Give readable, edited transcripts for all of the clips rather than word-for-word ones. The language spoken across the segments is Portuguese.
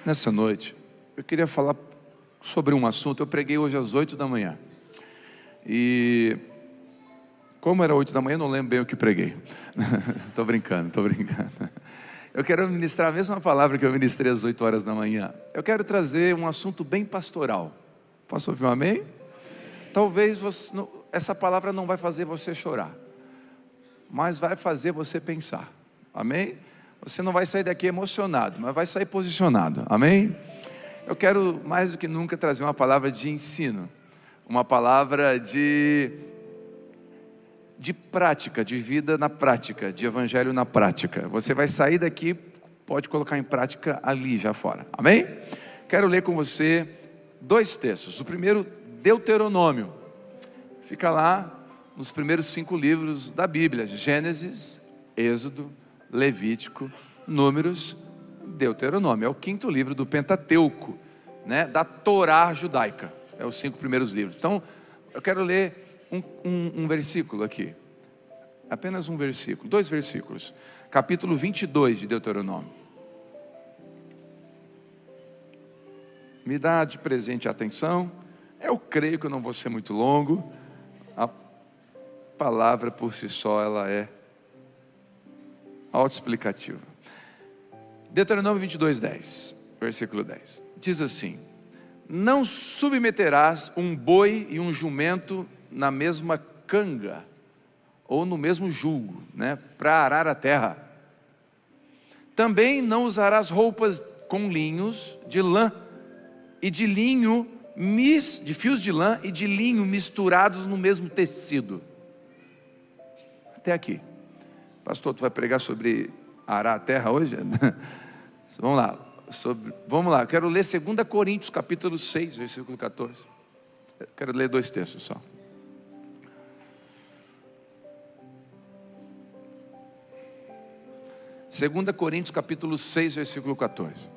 Nessa noite, eu queria falar sobre um assunto. Eu preguei hoje às 8 da manhã. E como era 8 da manhã, eu não lembro bem o que preguei. Estou brincando. Eu quero ministrar a mesma palavra que eu ministrei às 8 horas da manhã. Eu quero trazer um assunto bem pastoral. Posso ouvir um amém? Talvez essa palavra não vai fazer você chorar, mas vai fazer você pensar. Amém? Você não vai sair daqui emocionado, mas vai sair posicionado. Amém? Eu quero mais do que nunca trazer uma palavra de ensino, uma palavra de prática, de vida na prática, de evangelho na prática. Você vai sair daqui, pode colocar em prática ali já fora. Amém? Quero ler com você 2 textos. O primeiro, Deuteronômio. Fica lá nos primeiros 5 livros da Bíblia: Gênesis, Êxodo, Levítico, Números, Deuteronômio. É o 5º livro do Pentateuco, né, da Torá judaica. É os 5 primeiros livros. Então, eu quero ler um versículo aqui. Apenas um versículo, 2 versículos. Capítulo 22 de Deuteronômio. Me dá de presente a atenção. Eu creio que eu não vou ser muito longo. A palavra por si só, ela é autoexplicativa. Deuteronômio 22, 10, versículo 10. Diz assim: não submeterás um boi e um jumento na mesma canga, ou no mesmo julgo, né, para arar a terra. Também não usarás roupas com linhos de lã e de linho, de fios de lã e de linho misturados no mesmo tecido. Até aqui. Pastor, tu vai pregar sobre arar a terra hoje? Vamos lá, eu quero ler 2 Coríntios capítulo 6, versículo 14. Eu quero ler 2 textos só. Segunda Coríntios capítulo 6, versículo 14.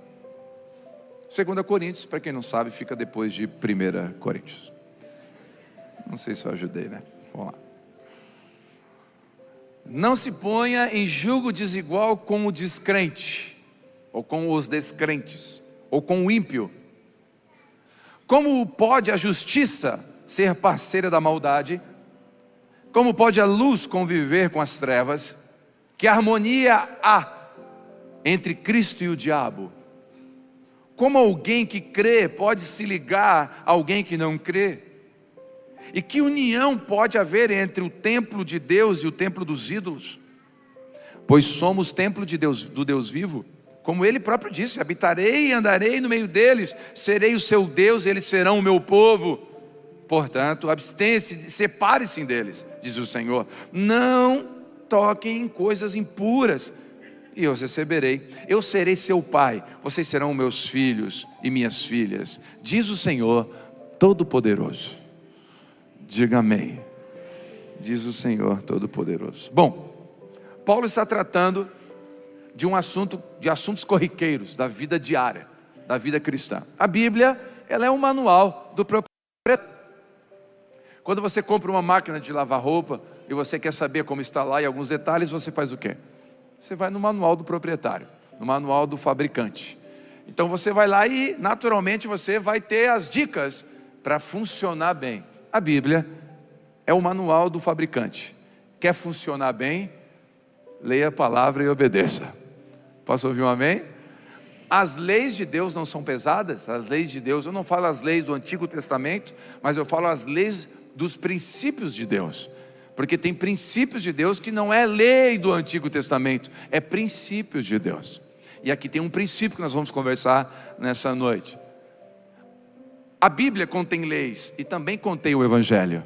2 Coríntios, para quem não sabe, fica depois de 1 Coríntios. Não sei se eu ajudei, né? Vamos lá. Não se ponha em julgo desigual com o descrente, ou com os descrentes, ou com o ímpio. Como pode a justiça ser parceira da maldade? Como pode a luz conviver com as trevas? Que harmonia há entre Cristo e o diabo? Como alguém que crê pode se ligar a alguém que não crê? E que união pode haver entre o templo de Deus e o templo dos ídolos? Pois somos templo de Deus, do Deus vivo. Como Ele próprio disse: habitarei e andarei no meio deles, serei o seu Deus e eles serão o meu povo. Portanto, abstêm-se, separe-se deles, diz o Senhor. Não toquem em coisas impuras, e eu os receberei. Eu serei seu pai, vocês serão meus filhos e minhas filhas, diz o Senhor Todo-Poderoso. Diga amém. Diz o Senhor Todo-Poderoso. Bom, Paulo está tratando de assuntos corriqueiros da vida diária, da vida cristã. A Bíblia, ela é um manual do proprietário. Quando você compra uma máquina de lavar roupa e você quer saber como está lá e alguns detalhes, você faz o quê? Você vai no manual do proprietário, no manual do fabricante. Então você vai lá e naturalmente você vai ter as dicas para funcionar bem. A Bíblia é o manual do fabricante. Quer funcionar bem? Leia a palavra e obedeça. Posso ouvir um amém? As leis de Deus não são pesadas. As leis de Deus, eu não falo as leis do Antigo Testamento, mas eu falo as leis dos princípios de Deus. Porque tem princípios de Deus que não é lei do Antigo Testamento, é princípios de Deus. E aqui tem um princípio que nós vamos conversar nessa noite. A Bíblia contém leis e também contém o Evangelho.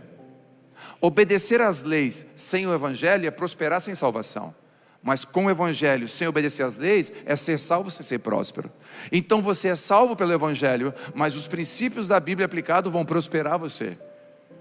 Obedecer às leis sem o Evangelho é prosperar sem salvação. Mas com o Evangelho, sem obedecer às leis, é ser salvo sem ser próspero. Então você é salvo pelo Evangelho, mas os princípios da Bíblia aplicados vão prosperar você.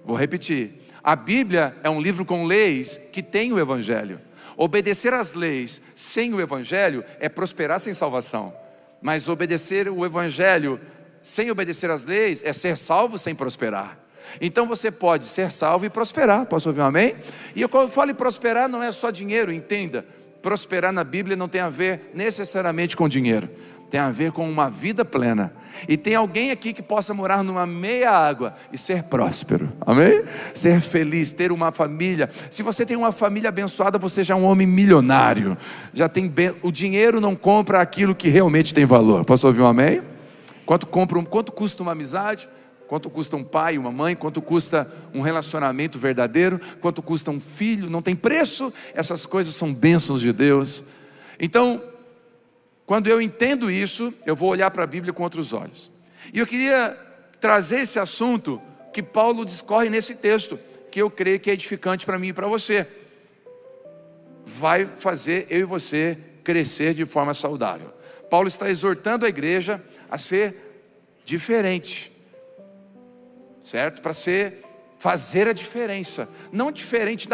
Vou repetir: a Bíblia é um livro com leis que tem o Evangelho. Obedecer às leis sem o Evangelho é prosperar sem salvação. Mas obedecer o Evangelho sem obedecer às leis é ser salvo sem prosperar. Então você pode ser salvo e prosperar. Posso ouvir um amém? E eu, quando falo em prosperar, não é só dinheiro, entenda. Prosperar na Bíblia não tem a ver necessariamente com dinheiro. tem a ver com uma vida plena. E tem alguém aqui que possa morar numa meia água e ser próspero, amém? Ser feliz, ter uma família. Se você tem uma família abençoada, você já é um homem milionário. Já tem o dinheiro não compra aquilo que realmente tem valor. Posso ouvir um amém? Quanto custa uma amizade? Quanto custa um pai, uma mãe? Quanto custa um relacionamento verdadeiro? Quanto custa um filho? Não tem preço. Essas coisas são bênçãos de Deus. Então, quando eu entendo isso, eu vou olhar para a Bíblia com outros olhos. E eu queria trazer esse assunto que Paulo discorre nesse texto, que eu creio que é edificante para mim e para você. Vai fazer eu e você crescer de forma saudável. Paulo está exortando a igreja a ser diferente, certo? Para fazer a diferença, não diferente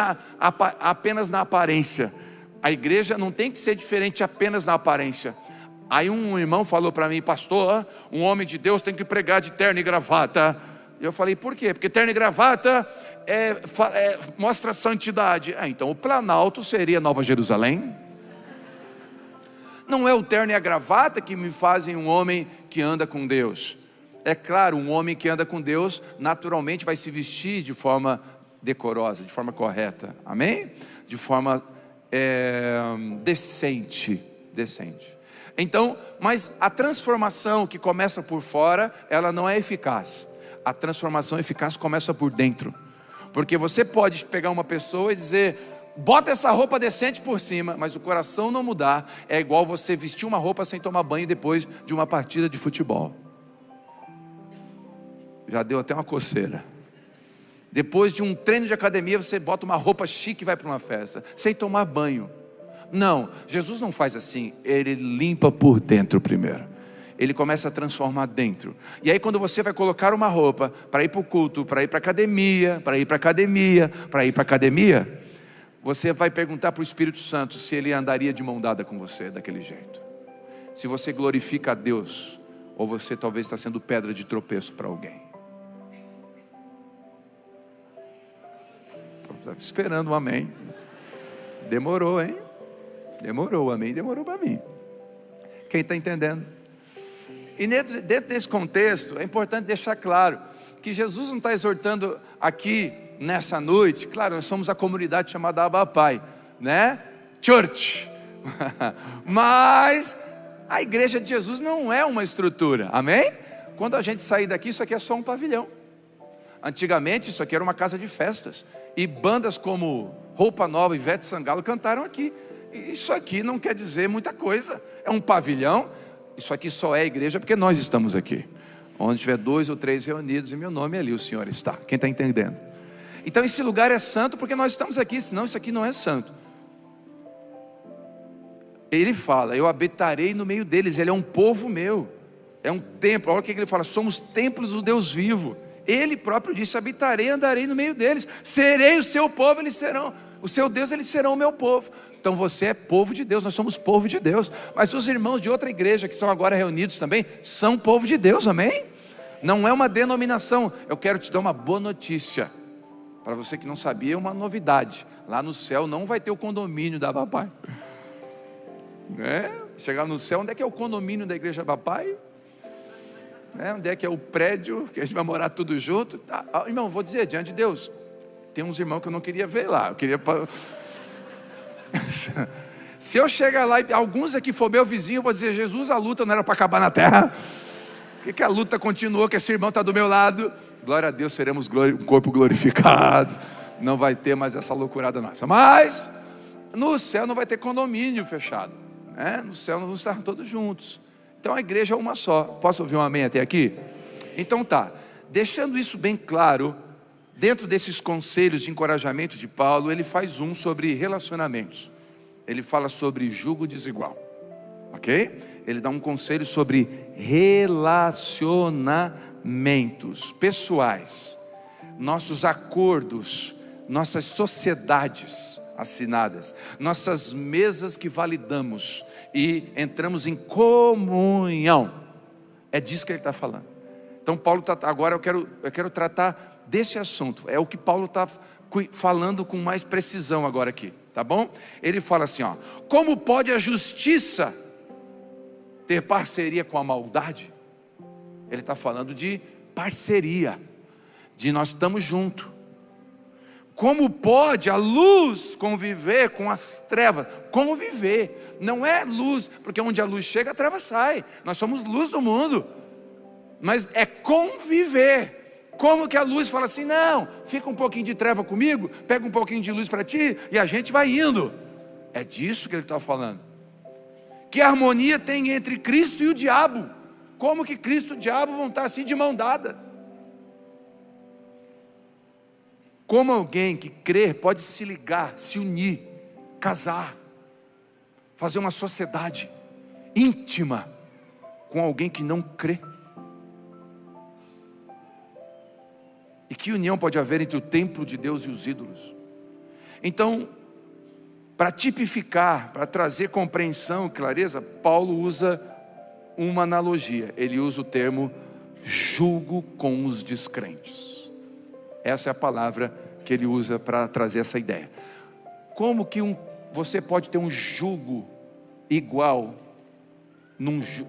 apenas na aparência. A igreja não tem que ser diferente apenas na aparência. Aí um irmão falou para mim: pastor, um homem de Deus tem que pregar de terno e gravata. Eu falei: por quê? Porque terno e gravata mostra santidade. Então o Planalto seria Nova Jerusalém? Não é o terno e a gravata que me fazem um homem que anda com Deus. É claro, um homem que anda com Deus naturalmente vai se vestir de forma decorosa, de forma correta, amém? De forma decente. Então, mas a transformação que começa por fora, ela não é eficaz. A transformação eficaz começa por dentro. Porque você pode pegar uma pessoa e dizer: bota essa roupa decente por cima, mas o coração não mudar. É igual você vestir uma roupa sem tomar banho depois de uma partida de futebol. Já deu até uma coceira. Depois de um treino de academia, você bota uma roupa chique e vai para uma festa, sem tomar banho. Não, Jesus não faz assim. Ele limpa por dentro primeiro. Ele começa a transformar dentro. E aí quando você vai colocar uma roupa para ir para o culto, para ir para a academia, você vai perguntar para o Espírito Santo se ele andaria de mão dada com você daquele jeito. Se você glorifica a Deus, ou você talvez está sendo pedra de tropeço para alguém. Estava esperando um amém. Demorou, hein? Demorou, amém, demorou para mim. Quem está entendendo? E dentro desse contexto, é importante deixar claro que Jesus não está exortando aqui nessa noite. Claro, nós somos a comunidade chamada Abba Pai, né? Church. Mas a igreja de Jesus não é uma estrutura, amém? Quando a gente sair daqui, isso aqui é só um pavilhão. Antigamente isso aqui era uma casa de festas, e bandas como Roupa Nova e Ivete Sangalo cantaram aqui. Isso aqui não quer dizer muita coisa, é um pavilhão. Isso aqui só é igreja porque nós estamos aqui. Onde tiver 2 ou 3 reunidos em meu nome, ali o Senhor está. Quem está entendendo? Então esse lugar é santo porque nós estamos aqui, senão isso aqui não é santo. Ele fala: eu habitarei no meio deles. Ele é um povo meu, é um templo. Olha o que ele fala: somos templos do Deus vivo. Ele próprio disse: habitarei, andarei no meio deles, serei o seu povo, eles serão o seu Deus, eles serão o meu povo. Então você é povo de Deus, nós somos povo de Deus. Mas os irmãos de outra igreja que são agora reunidos também são povo de Deus, amém? Não é uma denominação. Eu quero te dar uma boa notícia. Para você que não sabia, é uma novidade. Lá no céu não vai ter o condomínio da Papai. Chegar no céu, onde é que é o condomínio da igreja Papai? Onde é que é o prédio que a gente vai morar tudo junto? Irmão, vou dizer, diante de Deus, tem uns irmãos que eu não queria ver lá. Eu queria... Se eu chegar lá e alguns aqui for meu vizinho, eu vou dizer: Jesus, a luta não era para acabar na terra? Por que a luta continuou, que esse irmão está do meu lado? Glória a Deus, seremos um corpo glorificado. Não vai ter mais essa loucurada nossa. Mas no céu não vai ter condomínio fechado, no céu nós vamos estar todos juntos. Então a igreja é uma só. Posso ouvir um amém até aqui? Então tá, deixando isso bem claro, dentro desses conselhos de encorajamento de Paulo, ele faz um sobre relacionamentos. Ele fala sobre jugo desigual, ok? Ele dá um conselho sobre relacionamentos pessoais, nossos acordos, nossas sociedades assinadas, nossas mesas que validamos e entramos em comunhão. É disso que ele está falando. Então Paulo agora eu quero tratar desse assunto. É o que Paulo está falando com mais precisão agora aqui, tá bom? Ele fala assim, como pode a justiça ter parceria com a maldade. Ele está falando de parceria, de nós estamos juntos. Como pode a luz conviver com as trevas? Conviver, não é luz, porque onde a luz chega, a treva sai. Nós somos luz do mundo, mas é conviver. Como que a luz fala assim, não, fica um pouquinho de treva comigo, pega um pouquinho de luz para ti, e a gente vai indo. É disso que ele está falando. Que harmonia tem entre Cristo e o diabo? Como que Cristo e o diabo vão estar assim de mão dada? Como alguém que crê pode se ligar, se unir, casar, fazer uma sociedade íntima com alguém que não crê? E que união pode haver entre o templo de Deus e os ídolos? Então, para tipificar, para trazer compreensão e clareza, Paulo usa uma analogia. Ele usa o termo jugo com os descrentes. Essa é a palavra que ele usa para trazer essa ideia. Como que você pode ter um jugo igual,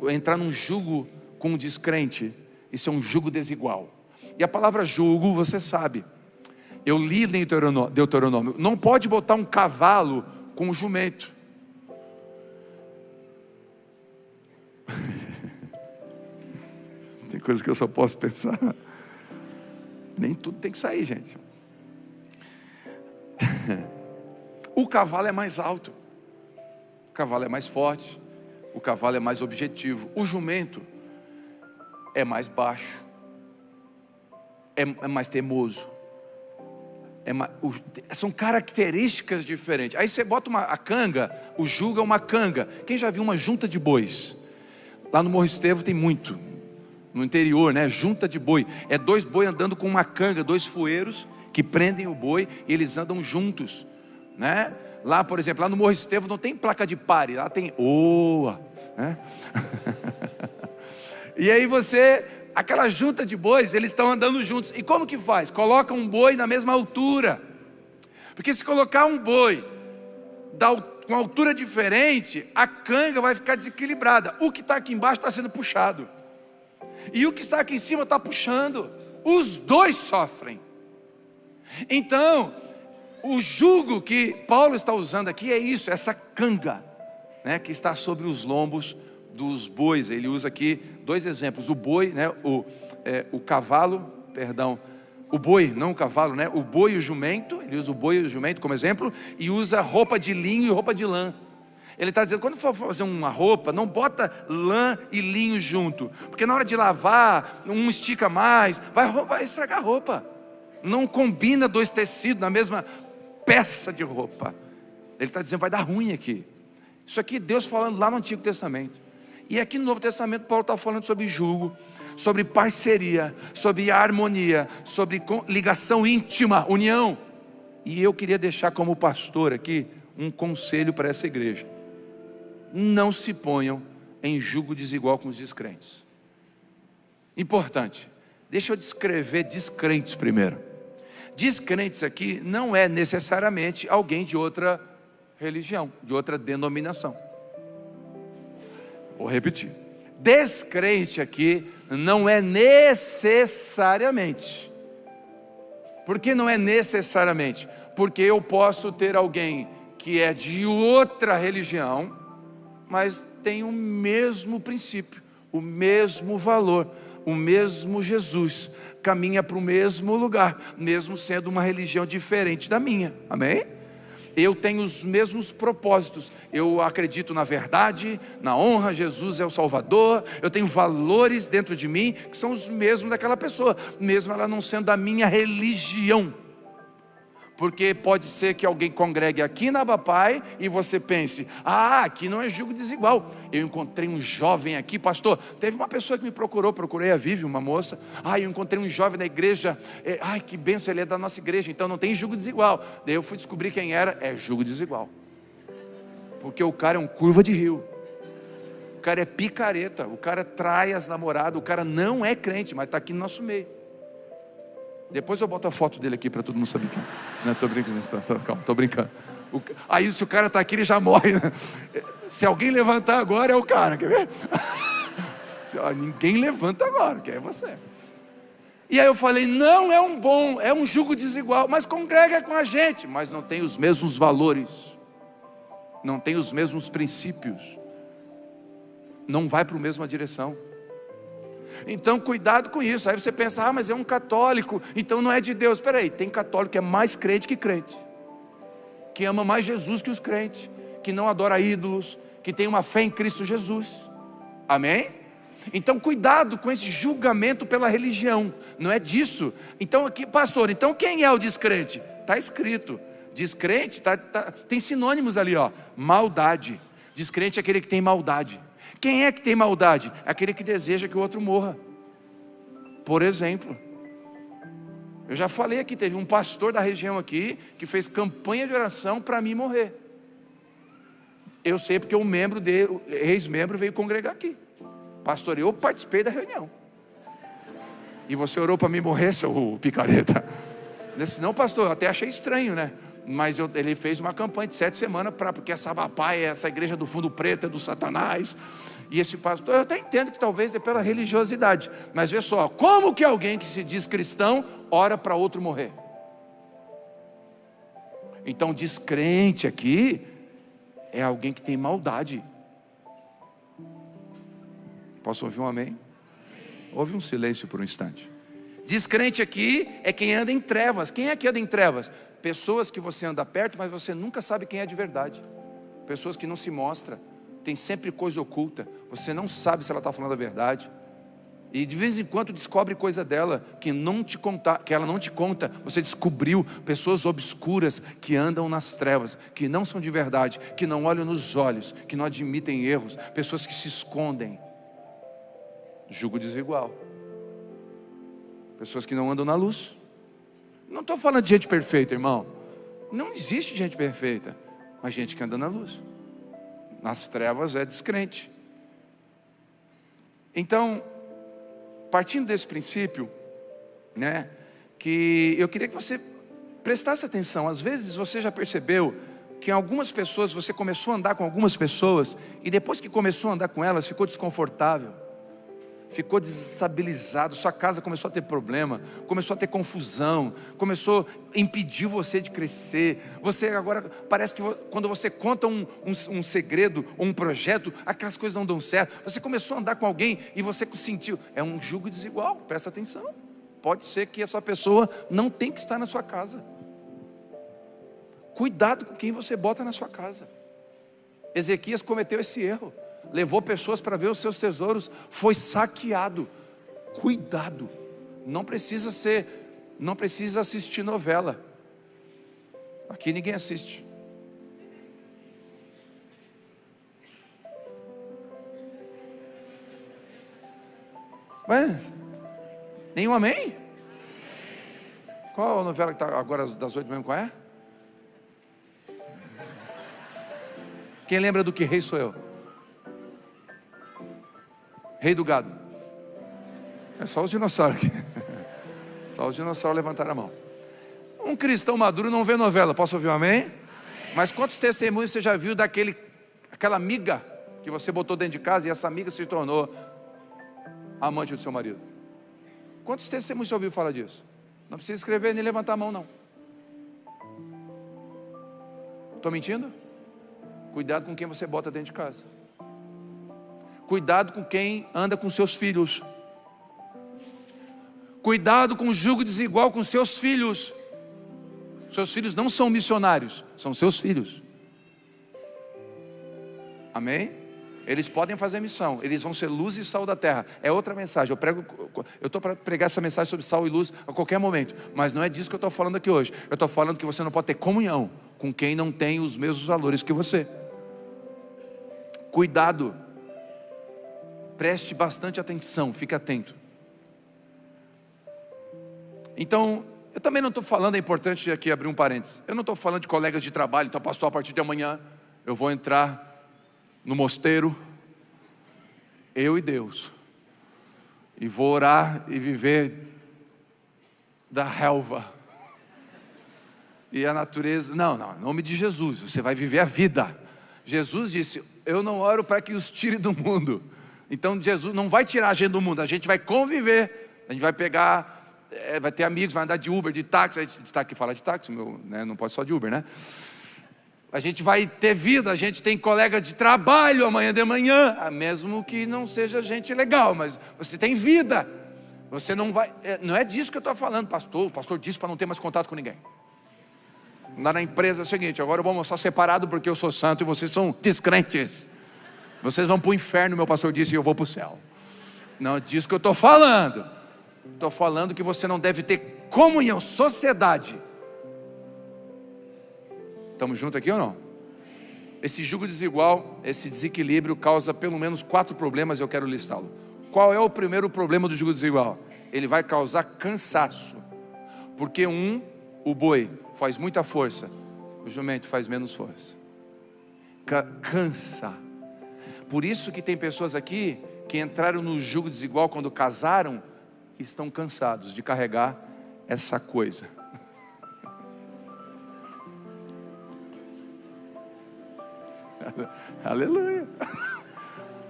entrar num jugo com um descrente? Isso é um jugo desigual. E a palavra jugo, você sabe, eu li em Deuteronômio, não pode botar um cavalo com um jumento. Tem coisa que eu só posso pensar. Nem tudo tem que sair, gente. O cavalo é mais alto, o cavalo é mais forte, o cavalo é mais objetivo. O jumento é mais baixo, é mais teimoso, são características diferentes. Aí você bota a canga, o jugo é uma canga. Quem já viu uma junta de bois? Lá no Morro Estevão tem muito, no interior, né? Junta de boi, é 2 boi andando com uma canga, 2 fueiros que prendem o boi e eles andam juntos, né? Lá, por exemplo, lá no Morro Estevão não tem placa de pare, lá tem oa, né? E aí aquela junta de bois, eles estão andando juntos. E como que faz? Coloca um boi na mesma altura, porque se colocar um boi com altura diferente, a canga vai ficar desequilibrada. O que está aqui embaixo está sendo puxado, e o que está aqui em cima está puxando. Os dois sofrem. Então, o jugo que Paulo está usando aqui é isso, essa canga, né, que está sobre os lombos dos bois. Ele usa aqui 2 exemplos: o boi, né, o cavalo, perdão, o boi, não o cavalo, né, o boi e o jumento. Ele usa o boi e o jumento como exemplo, e usa roupa de linho e roupa de lã. Ele está dizendo, quando for fazer uma roupa, não bota lã e linho junto, porque na hora de lavar, um estica mais, vai estragar a roupa. Não combina 2 tecidos na mesma peça de roupa. Ele está dizendo, vai dar ruim aqui. Isso aqui Deus falando lá no Antigo Testamento. E aqui no Novo Testamento Paulo está falando sobre jugo, sobre parceria, sobre harmonia, sobre ligação íntima, união. E eu queria deixar como pastor aqui um conselho para essa igreja: não se ponham em jugo desigual com os descrentes. Importante, deixa eu descrever descrentes primeiro. Descrentes aqui não é necessariamente alguém de outra religião, de outra denominação. Vou repetir: descrente aqui não é necessariamente. Por que não é necessariamente? Porque eu posso ter alguém que é de outra religião, mas tem o mesmo princípio, o mesmo valor, o mesmo Jesus, caminha para o mesmo lugar, mesmo sendo uma religião diferente da minha. Amém? Eu tenho os mesmos propósitos, eu acredito na verdade, na honra, Jesus é o Salvador, eu tenho valores dentro de mim que são os mesmos daquela pessoa, mesmo ela não sendo da minha religião. Porque pode ser que alguém congregue aqui na Abapai e você pense, aqui não é jugo desigual. Eu encontrei um jovem aqui, pastor, teve uma pessoa que me procurei a Vivi, uma moça, eu encontrei um jovem na igreja, que bênção, ele é da nossa igreja, então não tem jugo desigual. Daí eu fui descobrir quem era, é jugo desigual. Porque o cara é um curva de rio, o cara é picareta, o cara trai as namoradas, o cara não é crente, mas está aqui no nosso meio. Depois eu boto a foto dele aqui para todo mundo saber quem. Não, estou brincando, calma, estou brincando. Aí se o cara está aqui, ele já morre, né? Se alguém levantar agora, é o cara, quer ver? Ninguém levanta agora, que é você. E aí eu falei, não é um jugo desigual, mas congrega com a gente, mas não tem os mesmos valores, não tem os mesmos princípios, não vai para a mesma direção. Então cuidado com isso. Aí você pensa, mas é um católico, então não é de Deus. Espera aí, tem católico que é mais crente que crente, que ama mais Jesus que os crentes, que não adora ídolos, que tem uma fé em Cristo Jesus. Amém? Então cuidado com esse julgamento pela religião, não é disso. Então aqui, pastor, então quem é o descrente? Está escrito, descrente, tem sinônimos ali, ó. Maldade. Descrente é aquele que tem maldade. Quem é que tem maldade? Aquele que deseja que o outro morra. Por exemplo, eu já falei aqui, teve um pastor da região aqui que fez campanha de oração para mim morrer. Eu sei porque um membro dele, o ex-membro, veio congregar aqui. Pastor, eu participei da reunião. E você orou para mim morrer, seu picareta? Não, pastor, eu até achei estranho, né? Mas ele fez uma campanha de 7 semanas, porque essa Bapai, essa igreja do fundo preto é do Satanás. E esse pastor, eu até entendo que talvez é pela religiosidade. Mas vê só, como que alguém que se diz cristão ora para outro morrer? Então descrente aqui é alguém que tem maldade. Posso ouvir um amém? Houve um silêncio por um instante. Descrente aqui é quem anda em trevas. Quem é que anda em trevas? Pessoas que você anda perto, mas você nunca sabe quem é de verdade. Pessoas que não se mostram, tem sempre coisa oculta. Você não sabe se ela está falando a verdade. E de vez em quando descobre coisa dela que ela não te conta. Você descobriu pessoas obscuras que andam nas trevas, que não são de verdade, que não olham nos olhos, que não admitem erros, pessoas que se escondem. Jugo desigual. Pessoas que não andam na luz. Não estou falando de gente perfeita, irmão. Não existe gente perfeita, mas gente que anda na luz. Nas trevas é descrente. Então, partindo desse princípio, né, que eu queria que você prestasse atenção. Às vezes você já percebeu que em algumas pessoas você começou a andar com algumas pessoas e depois que começou a andar com elas ficou desconfortável, ficou desestabilizado, sua casa começou a ter problema, começou a ter confusão, impediu você de crescer. Você agora, parece que quando você conta um segredo ou um projeto, aquelas coisas não dão certo. Você começou a andar com alguém e você sentiu, é um jugo desigual, presta atenção. Pode ser que essa pessoa não tem que estar na sua casa. Cuidado com quem você bota na sua casa. Ezequias cometeu esse erro. Levou pessoas para ver os seus tesouros, foi saqueado. Cuidado, não precisa assistir novela. Aqui ninguém assiste. Ué? Nenhum amém? Qual a novela que está agora das 8 mesmo? Qual é? Quem lembra do Que Rei Sou Eu? Rei do Gado. É só os dinossauros aqui. Só os dinossauros levantaram a mão. Um cristão maduro não vê novela. Posso ouvir um amém? Amém. Mas quantos testemunhos você já viu aquela amiga que você botou dentro de casa e essa amiga se tornou amante do seu marido? Quantos testemunhos você ouviu falar disso? Não precisa escrever nem levantar a mão, não. Estou mentindo? Cuidado com quem você bota dentro de casa. Cuidado com quem anda com seus filhos. Cuidado com o jugo desigual com seus filhos. Seus filhos não são missionários, são seus filhos. Amém? Eles podem fazer missão, eles vão ser luz e sal da terra. É outra mensagem. Eu estou para pregar essa mensagem sobre sal e luz a qualquer momento, mas não é disso que eu estou falando aqui hoje. Eu estou falando que você não pode ter comunhão com quem não tem os mesmos valores que você. Cuidado. Preste bastante atenção, fique atento. Então, eu também não estou falando, é importante aqui abrir um parênteses. Eu não estou falando de colegas de trabalho. Então, pastor, a partir de amanhã eu vou entrar no mosteiro, eu e Deus, e vou orar e viver da relva. E a natureza, não, em nome de Jesus, você vai viver a vida. Jesus disse, eu não oro para que os tire do mundo. Então Jesus não vai tirar a gente do mundo, a gente vai conviver, a gente vai pegar, vai ter amigos, vai andar de Uber, de táxi, a gente está aqui falar de táxi, não pode só de Uber, né? A gente vai ter vida, a gente tem colega de trabalho amanhã de manhã, mesmo que não seja gente legal, mas você tem vida. Você não vai, não é disso que eu estou falando, pastor. O pastor disse para não ter mais contato com ninguém. Lá na empresa é o seguinte, agora eu vou almoçar separado porque eu sou santo e vocês são descrentes. Vocês vão para o inferno, meu pastor disse, e eu vou para o céu. Não é disso que eu estou falando. Estou falando que você não deve ter comunhão, sociedade. Estamos juntos aqui ou não? Esse jugo desigual, esse desequilíbrio causa pelo menos 4 problemas e eu quero listá-lo. Qual é o primeiro problema do jugo desigual? Ele vai causar cansaço. Porque o boi faz muita força, o jumento faz menos força. Cansa. Por isso que tem pessoas aqui que entraram no jugo desigual quando casaram, estão cansados de carregar essa coisa. Aleluia.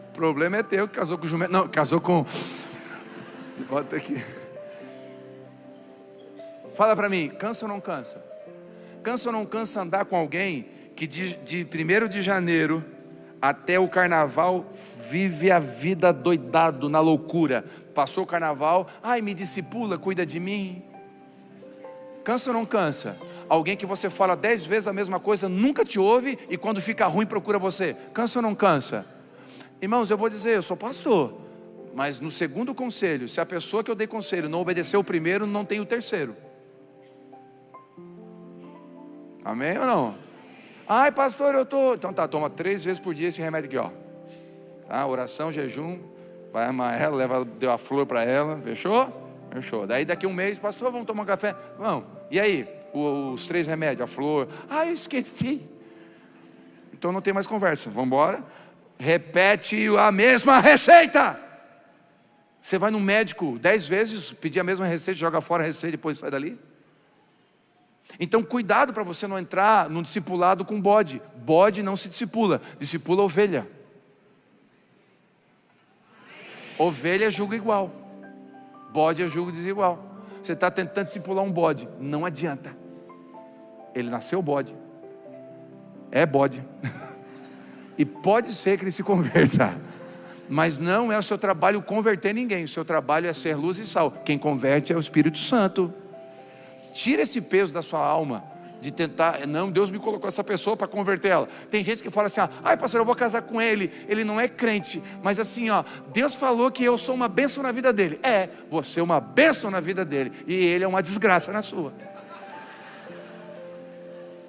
O problema é teu que casou com o jumento. Não, casou com... Bota aqui. Fala para mim, cansa ou não cansa? Cansa ou não cansa andar com alguém que de 1º de janeiro até o carnaval vive a vida doidado, na loucura? Passou o carnaval, ai, me discipula, cuida de mim. Cansa ou não cansa? Alguém que você fala 10 vezes a mesma coisa, nunca te ouve, e quando fica ruim procura você. Cansa ou não cansa? Irmãos, eu vou dizer, eu sou pastor, mas no segundo conselho, se a pessoa que eu dei conselho não obedeceu o primeiro, não tem o terceiro. Amém ou não? Ai, pastor, eu estou... Então tá, toma 3 vezes por dia esse remédio aqui, ó. Tá, oração, jejum, vai amar ela, deu a flor para ela, fechou? Fechou. Daí daqui um mês, pastor, vamos tomar um café? Vamos. E aí? Os 3 remédios, a flor. Ah, eu esqueci. Então não tem mais conversa, vamos embora. Repete a mesma receita. Você vai no médico 10 vezes, pedir a mesma receita, joga fora a receita e depois sai dali. Então cuidado para você não entrar no discipulado com bode. Bode não se discipula, discipula ovelha. Ovelha é jugo igual, bode é jugo desigual. Você está tentando discipular um bode, não adianta. Ele nasceu bode, é bode, e pode ser que ele se converta, mas não é o seu trabalho converter ninguém. O seu trabalho é ser luz e sal. Quem converte é o Espírito Santo. Tira esse peso da sua alma de tentar, não, Deus me colocou essa pessoa para converter ela. Tem gente que fala assim, ai pastor, eu vou casar com ele, ele não é crente, mas assim, Deus falou que eu sou uma bênção na vida dele. Você é uma bênção na vida dele, e ele é uma desgraça na sua.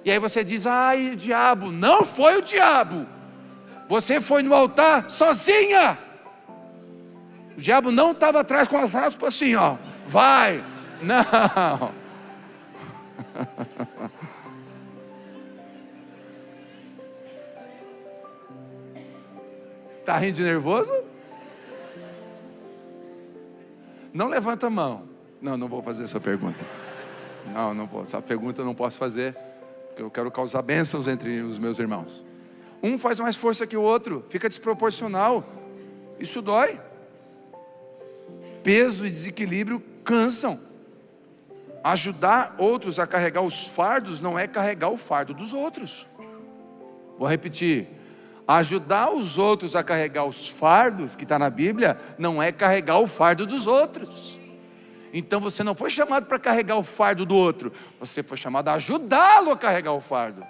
E aí você diz, ai, o diabo. Não foi o diabo, você foi no altar sozinha. O diabo não estava atrás com as aspas assim, vai, não. Está rindo de nervoso? Não levanta a mão. Não vou fazer essa pergunta. Não vou. Essa pergunta eu não posso fazer, porque eu quero causar bênçãos entre os meus irmãos. Um faz mais força que o outro, fica desproporcional. Isso dói. Peso e desequilíbrio cansam. Ajudar outros a carregar os fardos não é carregar o fardo dos outros. Vou repetir. Ajudar os outros a carregar os fardos, que está na Bíblia, não é carregar o fardo dos outros. Então você não foi chamado para carregar o fardo do outro, você foi chamado a ajudá-lo a carregar o fardo.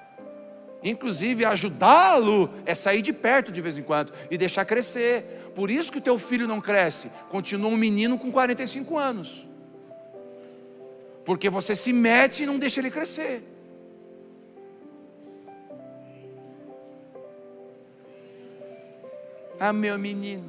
Inclusive ajudá-lo é sair de perto de vez em quando e deixar crescer. Por isso que o teu filho não cresce, continua um menino com 45 anos. Porque você se mete e não deixa ele crescer. Meu menino.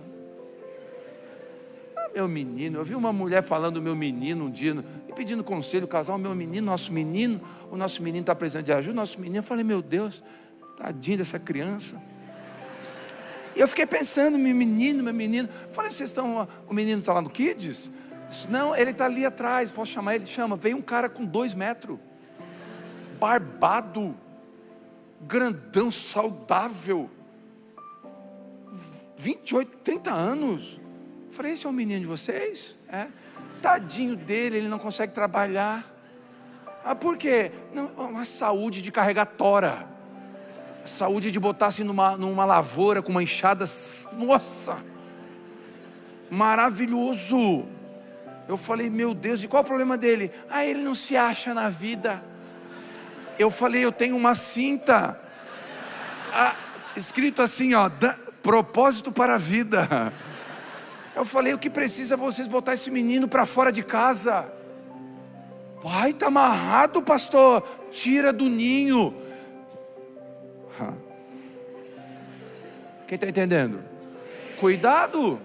Meu menino. Eu vi uma mulher falando do meu menino um dia, e pedindo conselho, o casal, meu menino, o nosso menino está precisando de ajuda, nosso menino. Eu falei, meu Deus, tadinho dessa criança. E eu fiquei pensando, meu menino. Eu falei, o menino está lá no Kids? Não, ele está ali atrás, posso chamar ele? Chama. Veio um cara com 2 metros. barbado, grandão, saudável, 28, 30 anos. Falei, esse é o menino de vocês? Tadinho dele, ele não consegue trabalhar. Por quê? Não, uma saúde de carregar tora, saúde de botar assim numa lavoura com uma enxada. Nossa, maravilhoso. Eu falei, meu Deus, e qual é o problema dele? Ele não se acha na vida. Eu falei, eu tenho uma cinta, escrito assim, propósito para a vida. Eu falei, o que precisa é vocês botar esse menino para fora de casa. Pai, está amarrado, pastor. Tira do ninho. Quem está entendendo? Cuidado.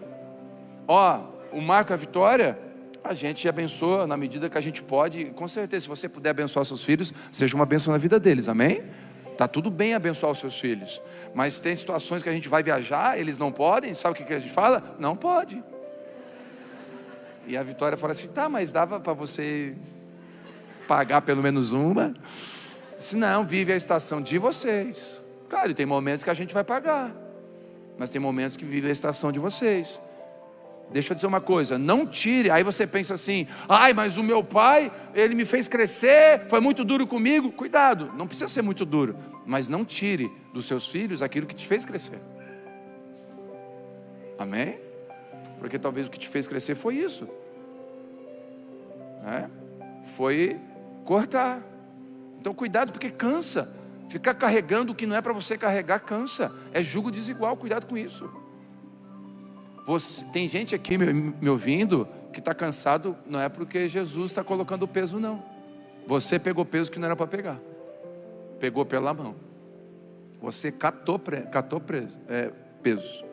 O Marco e a Vitória, a gente abençoa na medida que a gente pode. Com certeza, se você puder abençoar seus filhos, seja uma bênção na vida deles, amém? Está tudo bem abençoar os seus filhos, mas tem situações que a gente vai viajar, eles não podem. Sabe o que a gente fala? Não pode. E a Vitória fala assim, mas dava para você pagar pelo menos uma? Se não, vive a estação de vocês. Claro, e tem momentos que a gente vai pagar, mas tem momentos que vive a estação de vocês. Deixa eu dizer uma coisa, não tire. Aí você pensa assim, mas o meu pai, ele me fez crescer, foi muito duro comigo. Cuidado, não precisa ser muito duro, mas não tire dos seus filhos aquilo que te fez crescer. Amém? Porque talvez o que te fez crescer foi isso, foi cortar. Então cuidado, porque cansa. Ficar carregando o que não é para você carregar cansa. É jugo desigual, cuidado com isso. Tem gente aqui me ouvindo que está cansado, não é porque Jesus está colocando o peso, não. Você pegou peso que não era para pegar, pegou pela mão. Você catou peso.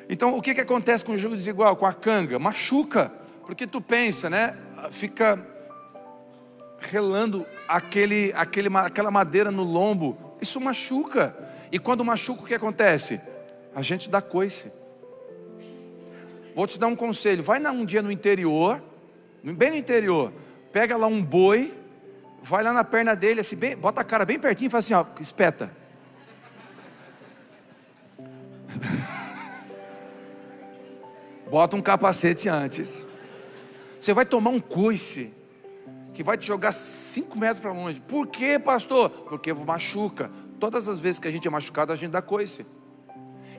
Então o que acontece com o jugo desigual, com a canga? Machuca, porque tu pensa, fica relando aquela madeira no lombo. Isso machuca. E quando machuca, o que acontece? A gente dá coice. Vou te dar um conselho, vai um dia no interior, bem no interior, pega lá um boi, vai lá na perna dele, assim, bota a cara bem pertinho e faz assim, espeta. Bota um capacete antes. Você vai tomar um coice, que vai te jogar 5 metros para longe. Por quê, pastor? Porque machuca. Todas as vezes que a gente é machucado, a gente dá coice.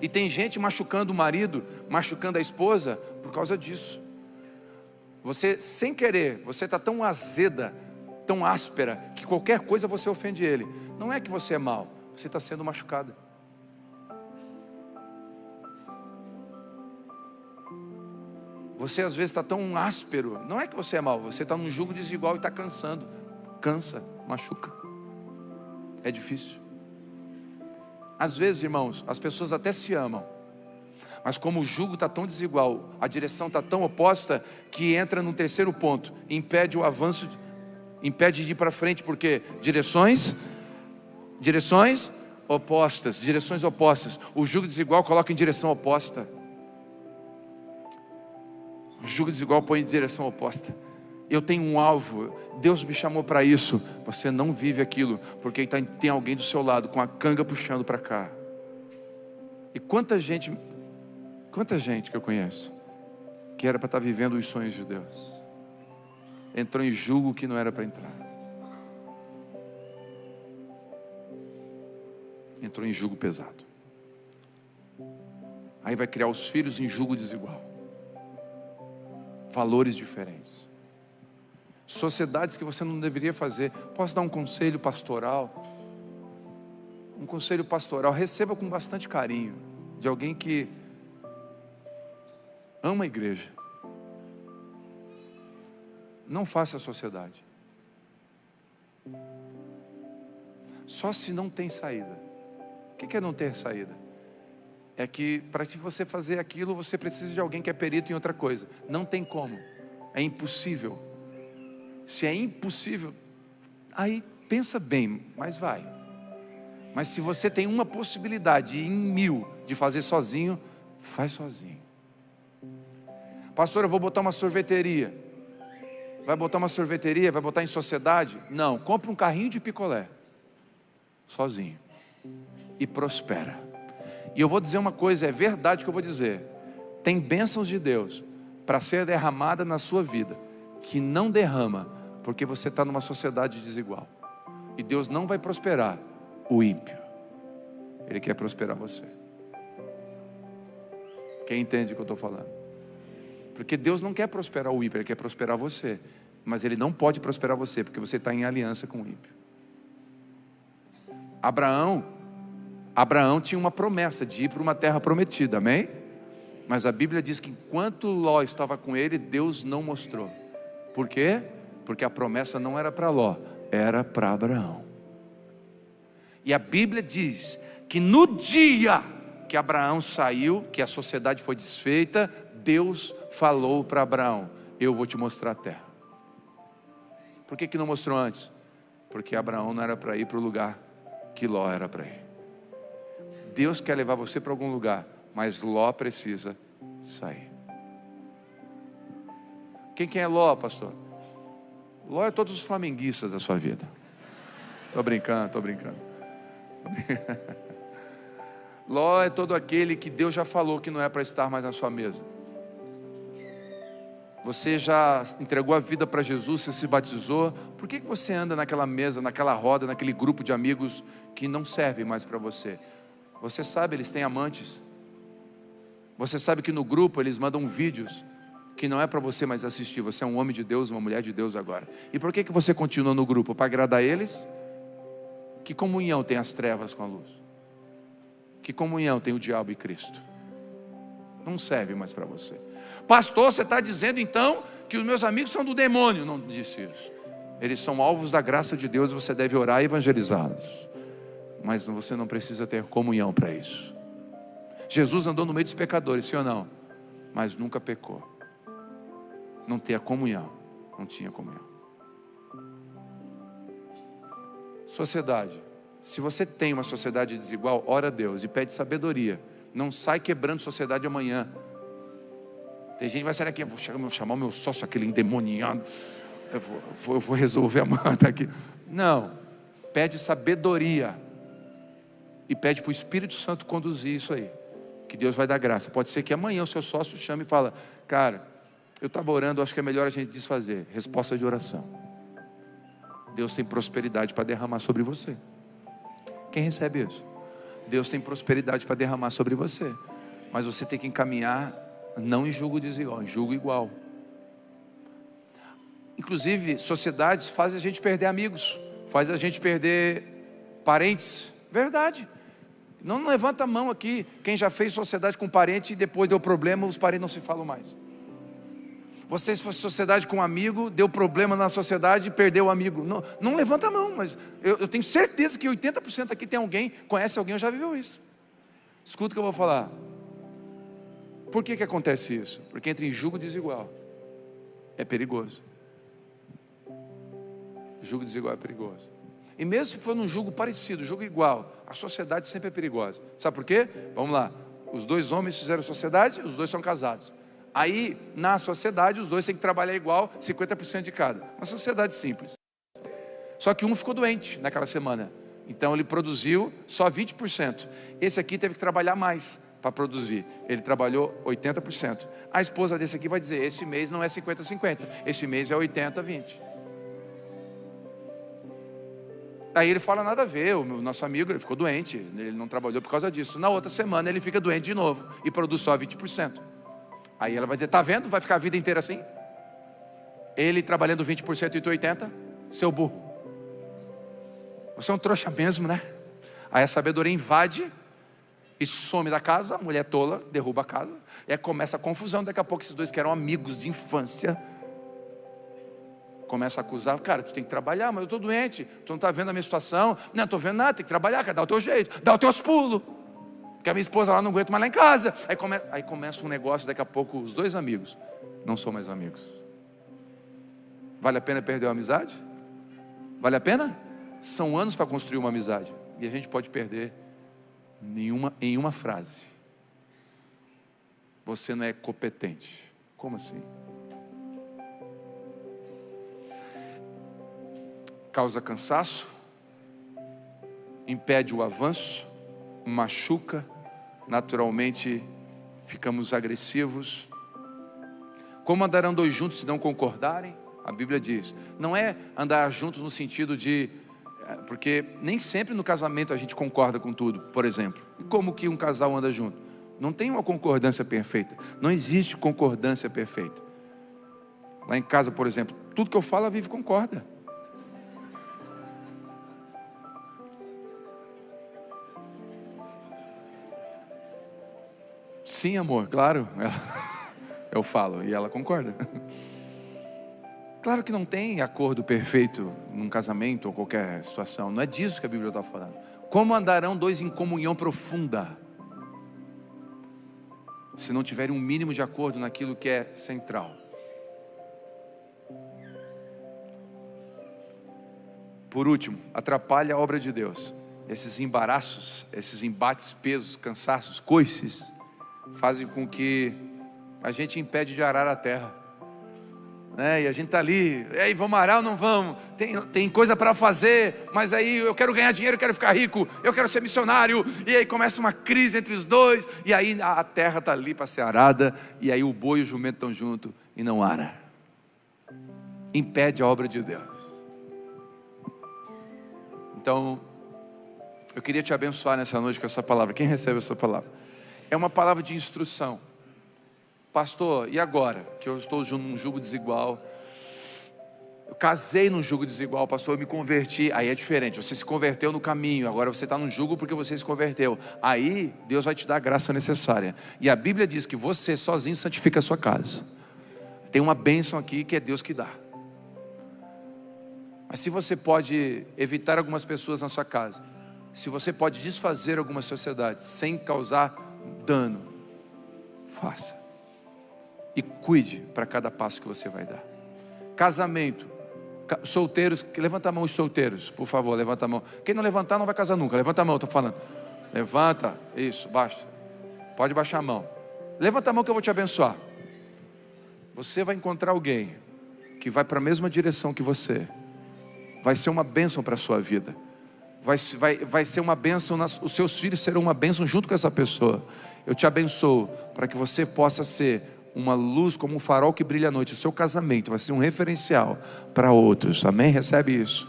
E tem gente machucando o marido, machucando a esposa, por causa disso. Você, sem querer, você está tão azeda, tão áspera, que qualquer coisa você ofende ele. Não é que você é mau, você está sendo machucada. Você às vezes está tão áspero, não é que você é mau, você está num jugo desigual e está cansando. Cansa, machuca. É difícil. Às vezes, irmãos, as pessoas até se amam, mas como o jugo está tão desigual, a direção está tão oposta, que entra no terceiro ponto, impede o avanço, impede de ir para frente, porque direções opostas. O jugo desigual coloca em direção oposta. O jugo desigual põe em direção oposta. Eu tenho um alvo, Deus me chamou para isso. Você não vive aquilo, porque tem alguém do seu lado com a canga puxando para cá. E quanta gente que eu conheço, que era para estar vivendo os sonhos de Deus, entrou em jugo que não era para entrar. Entrou em jugo pesado. Aí vai criar os filhos em jugo desigual. Valores diferentes. Sociedades que você não deveria fazer. Posso dar um conselho pastoral? Um conselho pastoral, receba com bastante carinho, de alguém que ama a igreja. Não faça a sociedade. Só se não tem saída. O que é não ter saída? É que para você fazer aquilo, você precisa de alguém que é perito em outra coisa. Não tem como, é impossível. Se é impossível, aí pensa bem, mas vai. Mas se você tem uma possibilidade em 1000 de fazer sozinho, faz sozinho. Pastor, eu vou botar uma sorveteria. Vai botar uma sorveteria, vai botar em sociedade? Não, compra um carrinho de picolé, sozinho, e prospera. E eu vou dizer uma coisa, é verdade que eu vou dizer, tem bênçãos de Deus para ser derramada na sua vida, que não derrama, porque você está numa sociedade desigual. E Deus não vai prosperar o ímpio, Ele quer prosperar você. Quem entende o que eu estou falando? Porque Deus não quer prosperar o ímpio, Ele quer prosperar você. Mas Ele não pode prosperar você, porque você está em aliança com o ímpio. Abraão tinha uma promessa de ir para uma terra prometida, amém? Mas a Bíblia diz que enquanto Ló estava com ele, Deus não mostrou. Por quê? Porque a promessa não era para Ló, era para Abraão. E a Bíblia diz que no dia que Abraão saiu, que a sociedade foi desfeita, Deus falou para Abraão: eu vou te mostrar a terra. Por que não mostrou antes? Porque Abraão não era para ir para o lugar que Ló era para ir. Deus quer levar você para algum lugar, mas Ló precisa sair. Quem é Ló, pastor? Ló é todos os flamenguistas da sua vida. Estou brincando. Ló é todo aquele que Deus já falou que não é para estar mais na sua mesa. Você já entregou a vida para Jesus, você se batizou. Por que você anda naquela mesa, naquela roda, naquele grupo de amigos que não serve mais para você? Você sabe, eles têm amantes. Você sabe que no grupo eles mandam vídeos que não é para você mais assistir. Você é um homem de Deus, uma mulher de Deus agora. E por que você continua no grupo? Para agradar eles? Que comunhão tem as trevas com a luz? Que comunhão tem o diabo e Cristo? Não serve mais para você. Pastor, você está dizendo então que os meus amigos são do demônio? Não disse isso. Eles são alvos da graça de Deus e você deve orar e evangelizá-los. Mas você não precisa ter comunhão para isso. Jesus andou no meio dos pecadores, sim ou não? Mas nunca pecou. Não tinha comunhão. Sociedade. Se você tem uma sociedade desigual, ora a Deus e pede sabedoria. Não sai quebrando sociedade amanhã. Tem gente que vai sair aqui, eu vou chamar o meu sócio, aquele endemoniado, eu vou resolver a manta aqui. Não, pede sabedoria e pede para o Espírito Santo conduzir isso aí, que Deus vai dar graça. Pode ser que amanhã o seu sócio chame e fala: cara, eu estava orando, acho que é melhor a gente desfazer. Resposta de oração. Deus tem prosperidade para derramar sobre você. Quem recebe isso? Deus tem prosperidade para derramar sobre você, mas você tem que encaminhar não em julgo desigual, em julgo igual. Inclusive, sociedades fazem a gente perder amigos, faz a gente perder parentes. Verdade. Não levanta a mão aqui quem já fez sociedade com parente e depois deu problema, os parentes não se falam mais. Você fez sociedade com um amigo, deu problema na sociedade e perdeu o amigo. Não levanta a mão, mas eu tenho certeza que 80% aqui tem alguém, conhece alguém ou já viveu isso. Escuta o que eu vou falar. Por que acontece isso? Porque entra em julgo desigual. É perigoso. Julgo desigual é perigoso. E mesmo se for num julgo parecido, julgo igual, a sociedade sempre é perigosa. Sabe por quê? Vamos lá. Os dois homens fizeram sociedade, os dois são casados. Aí, na sociedade, os dois têm que trabalhar igual, 50% de cada. Uma sociedade simples. Só que um ficou doente naquela semana. Então ele produziu só 20%. Esse aqui teve que trabalhar mais para produzir. Ele trabalhou 80%. A esposa desse aqui vai dizer: esse mês não é 50-50, esse mês é 80-20. Aí ele fala: nada a ver, o nosso amigo, ele ficou doente, ele não trabalhou por causa disso. Na outra semana ele fica doente de novo e produz só 20%. Aí ela vai dizer: tá vendo? Vai ficar a vida inteira assim? Ele trabalhando 20% e tu 80%, seu burro. Você é um trouxa mesmo, né? Aí a sabedoria invade e some da casa, a mulher tola, derruba a casa, e aí começa a confusão. Daqui a pouco esses dois que eram amigos de infância começa a acusar: cara, tu tem que trabalhar, mas eu estou doente, tu não está vendo a minha situação? Não estou vendo nada, tem que trabalhar, cara, dá o teu jeito, dá os teus pulos, porque a minha esposa lá não aguenta mais lá em casa. Aí começa um negócio, daqui a pouco os dois amigos não são mais amigos. Vale a pena perder uma amizade? Vale a pena? São anos para construir uma amizade, e a gente pode perder em uma frase: você não é competente. Como assim? causa cansaço, impede o avanço, machuca, naturalmente ficamos agressivos. Como andarão dois juntos se não concordarem? A Bíblia diz, não é andar juntos no sentido de, porque nem sempre no casamento a gente concorda com tudo, por exemplo. E como que um casal anda junto? Não tem uma concordância perfeita, não existe concordância perfeita. Lá em casa, por exemplo, tudo que eu falo a Vivi concorda. Sim, amor, claro. Eu falo e ela concorda. Claro que não tem acordo perfeito num casamento ou qualquer situação. Não é disso que a Bíblia está falando. Como andarão dois em comunhão profunda, se não tiverem um mínimo de acordo naquilo que é central? Por último, atrapalha a obra de Deus. Esses embaraços, esses embates, pesos, cansaços, coices, fazem com que a gente impede de arar a terra, né? E a gente está ali, e aí, vamos arar ou não vamos? Tem coisa para fazer, mas aí eu quero ganhar dinheiro, eu quero ficar rico, eu quero ser missionário, e aí começa uma crise entre os dois, e aí a terra está ali para ser arada, e aí o boi e o jumento estão juntos e não ara. Impede a obra de Deus. Então, eu queria te abençoar nessa noite com essa palavra. Quem recebe essa palavra? É uma palavra de instrução. Pastor, e agora que eu estou num jugo desigual? Eu casei num jugo desigual, pastor, eu me converti. Aí é diferente, você se converteu no caminho, agora você está num jugo porque você se converteu. Aí Deus vai te dar a graça necessária. E a Bíblia diz que você sozinho santifica a sua casa. Tem uma bênção aqui que é Deus que dá. Mas se você pode evitar algumas pessoas na sua casa, se você pode desfazer algumas sociedades sem causar dano, faça. E cuide para cada passo que você vai dar. Casamento, solteiros, levanta a mão os solteiros, por favor, levanta a mão. Quem não levantar não vai casar nunca, levanta a mão, estou falando. Levanta, isso, basta. Pode baixar a mão. Levanta a mão que eu vou te abençoar. Você vai encontrar alguém que vai para a mesma direção que você. Vai ser uma bênção para a sua vida. Vai ser uma bênção, os seus filhos serão uma bênção junto com essa pessoa. Eu te abençoo para que você possa ser uma luz como um farol que brilha à noite. O seu casamento vai ser um referencial para outros, amém? Recebe isso.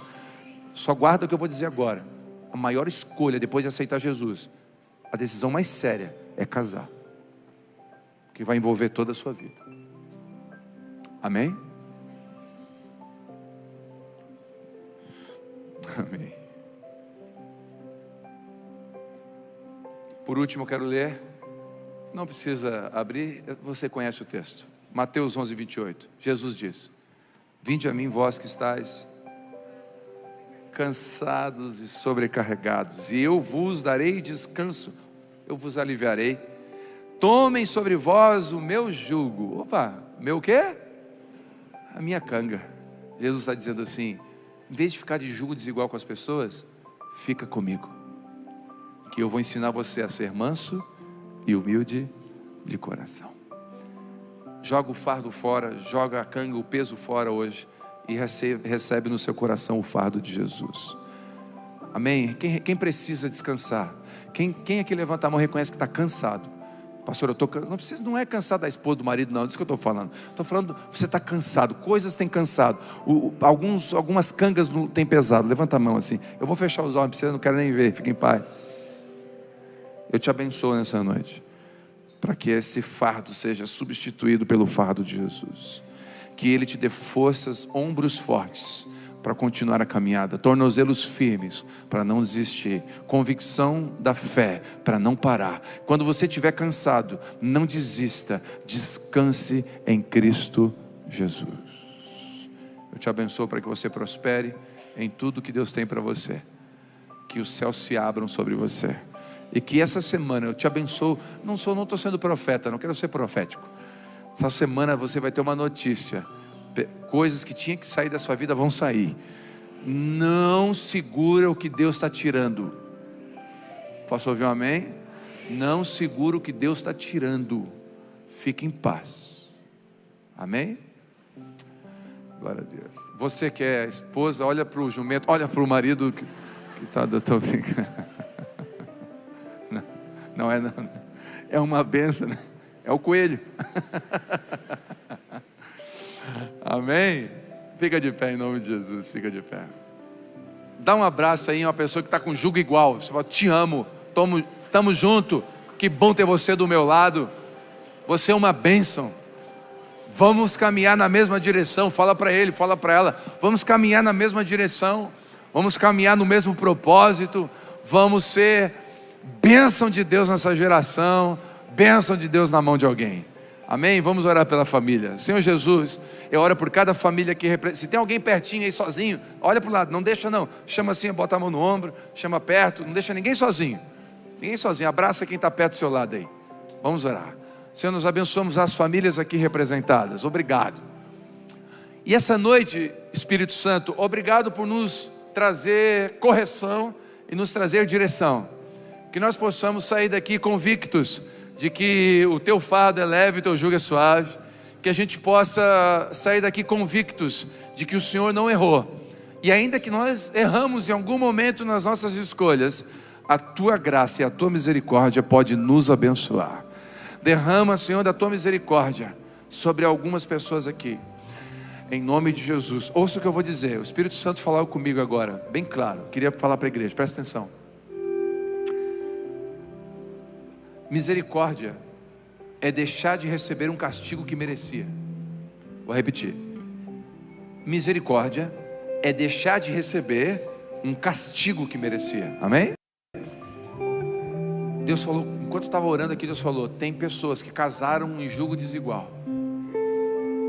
Só guarda o que eu vou dizer agora. A maior escolha depois de aceitar Jesus, a decisão mais séria é casar, que vai envolver toda a sua vida, amém? Amém. Por último eu quero ler, não precisa abrir, você conhece o texto, Mateus 11, 28, Jesus diz: vinde a mim vós que estáis cansados e sobrecarregados, e eu vos darei descanso, eu vos aliviarei. Tomem sobre vós o meu jugo. Opa, meu o quê? A minha canga. Jesus está dizendo assim, em vez de ficar de jugo desigual com as pessoas, fica comigo, que eu vou ensinar você a ser manso e humilde de coração. Joga o fardo fora, joga a canga, o peso fora hoje, e recebe no seu coração o fardo de Jesus, amém? Quem precisa descansar? Quem aqui levanta a mão e reconhece que está cansado? Pastor, eu estou cansado. Não é cansado da esposa, do marido, não, disso que eu estou falando. Estou falando, você está cansado, coisas têm cansado, algumas cangas têm pesado. Levanta a mão assim, eu vou fechar os olhos, você não quero nem ver, fica em paz. Eu te abençoo nessa noite, para que esse fardo seja substituído pelo fardo de Jesus, que Ele te dê forças, ombros fortes, para continuar a caminhada, tornozelos firmes, para não desistir, convicção da fé, para não parar. Quando você estiver cansado, não desista, descanse em Cristo Jesus. Eu te abençoo para que você prospere em tudo que Deus tem para você, que os céus se abram sobre você, e que essa semana, eu te abençoo, não estou sendo profeta, não quero ser profético, essa semana você vai ter uma notícia, coisas que tinha que sair da sua vida vão sair. Não segura o que Deus está tirando. Posso ouvir um amém? Não segura o que Deus está tirando. Fique em paz, amém? Glória a Deus. Você que é esposa, olha para o jumento, olha para o marido que está, doutor, brincando. Não é não. É uma benção, né? É o coelho. Amém? Fica de pé em nome de Jesus, fica de pé. Dá um abraço aí a uma pessoa que está com jugo igual. Você fala, te amo, estamos juntos. Que bom ter você do meu lado. Você é uma bênção. Vamos caminhar na mesma direção. Fala para ele, fala para ela. Vamos caminhar na mesma direção. Vamos caminhar no mesmo propósito. Vamos ser bênção de Deus nessa geração. Bênção de Deus na mão de alguém. Amém? Vamos orar pela família. Senhor Jesus, eu oro por cada família que representa. Se tem alguém pertinho aí sozinho, olha para o lado, não deixa não. Chama assim, bota a mão no ombro, chama perto, não deixa ninguém sozinho. Ninguém sozinho, abraça quem está perto do seu lado aí. Vamos orar. Senhor, nós abençoamos as famílias aqui representadas. Obrigado. E essa noite, Espírito Santo, obrigado por nos trazer correção e nos trazer direção. Que nós possamos sair daqui convictos de que o teu fardo é leve e o teu jugo é suave. Que a gente possa sair daqui convictos de que o Senhor não errou. E ainda que nós erramos em algum momento nas nossas escolhas, a tua graça e a tua misericórdia pode nos abençoar. Derrama, Senhor, da tua misericórdia sobre algumas pessoas aqui, em nome de Jesus. Ouça o que eu vou dizer. O Espírito Santo falou comigo agora, bem claro. Queria falar para a igreja, presta atenção. Misericórdia é deixar de receber um castigo que merecia. Vou repetir. Misericórdia é deixar de receber um castigo que merecia. Amém? Deus falou, enquanto eu estava orando aqui, Deus falou, tem pessoas que casaram em julgo desigual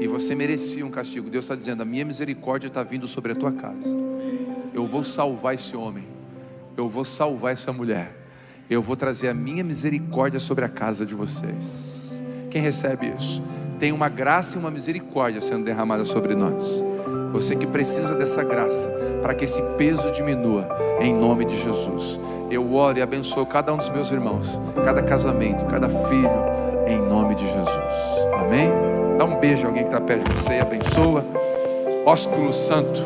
e você merecia um castigo. Deus está dizendo, a minha misericórdia está vindo sobre a tua casa. Eu vou salvar esse homem, eu vou salvar essa mulher, eu vou trazer a minha misericórdia sobre a casa de vocês. Quem recebe isso? Tem uma graça e uma misericórdia sendo derramada sobre nós. Você que precisa dessa graça, para que esse peso diminua, em nome de Jesus. Eu oro e abençoo cada um dos meus irmãos, cada casamento, cada filho, em nome de Jesus. Amém? Dá um beijo a alguém que está perto de você e abençoa. Ósculo Santo.